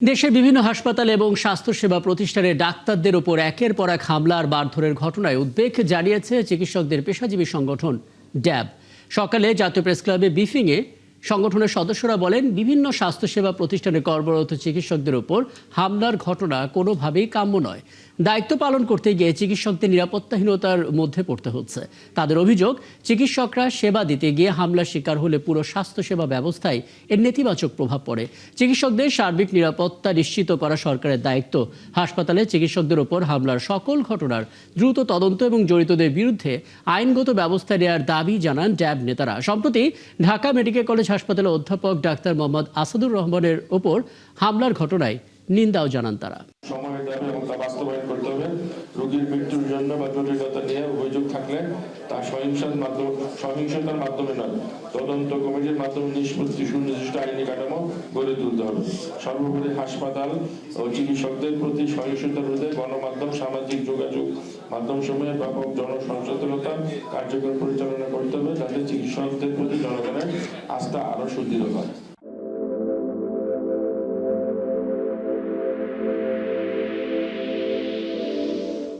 দেশের বিভিন্ন হাসপাতাল এবং স্বাস্থ্যসেবা প্রতিষ্ঠানে ডাক্তারদের উপর একের পর এক হামলা আর মারধরের ঘটনায় উদ্বেগ জানিয়েছে চিকিৎসকদের পেশাজীবী সংগঠন ড্যাব। সকালে জাতীয় প্রেস ক্লাবে ব্রিফিংয়ে সংগঠনের সদস্যরা বলেন, বিভিন্ন স্বাস্থ্যসেবা প্রতিষ্ঠানে কর্মরত চিকিৎসকদের উপর হামলার ঘটনা কোনোভাবেই কাম্য নয়। দায়িত্ব পালন করতে গিয়ে চিকিৎসকদের নিরাপত্তাহীনতার মধ্যে পড়তে হচ্ছে। তাদের অভিযোগ, চিকিৎসকরা সেবা দিতে গিয়ে হামলার শিকার হলে পুরো স্বাস্থ্যসেবা ব্যবস্থায় এর নেতিবাচক প্রভাব পড়ে। চিকিৎসকদের সার্বিক নিরাপত্তা নিশ্চিত করা সরকারের দায়িত্ব। হাসপাতালে চিকিৎসকদের উপর হামলার সকল ঘটনার দ্রুত তদন্ত এবং জড়িতদের বিরুদ্ধে আইনগত ব্যবস্থা নেওয়ার দাবি জানান ড্যাব নেতারা। সম্প্রতি ঢাকা মেডিকেল কলেজ হাসপাতালে অধ্যাপক ডাক্তার মোহাম্মদ আসাদুর রহমানের ওপর হামলার ঘটনায় নিন্দাও জানান তারা। সময়ের দাবি এবং তা বাস্তবায়ন করতে হবে। রোগীর মৃত্যুর জন্য বা জটিলতা নিয়ে অভিযোগ থাকলে তা সহিংসতার মাধ্যমে নয়, তদন্ত কমিটির মাধ্যমে নিষ্পত্তি সুনির্দিষ্ট আইনি কাঠামো গড়ে তুলতে হবে। সর্বোপরি হাসপাতাল ও চিকিৎসকদের প্রতি সহিংসতা রোধে গণমাধ্যম, সামাজিক যোগাযোগ মাধ্যমসমূহের ব্যাপক জনসচেতনতা কার্যকর পরিচালনা করতে হবে, যাতে চিকিৎসকদের প্রতি জনগণের আস্থা আরো সুদৃঢ় হয়।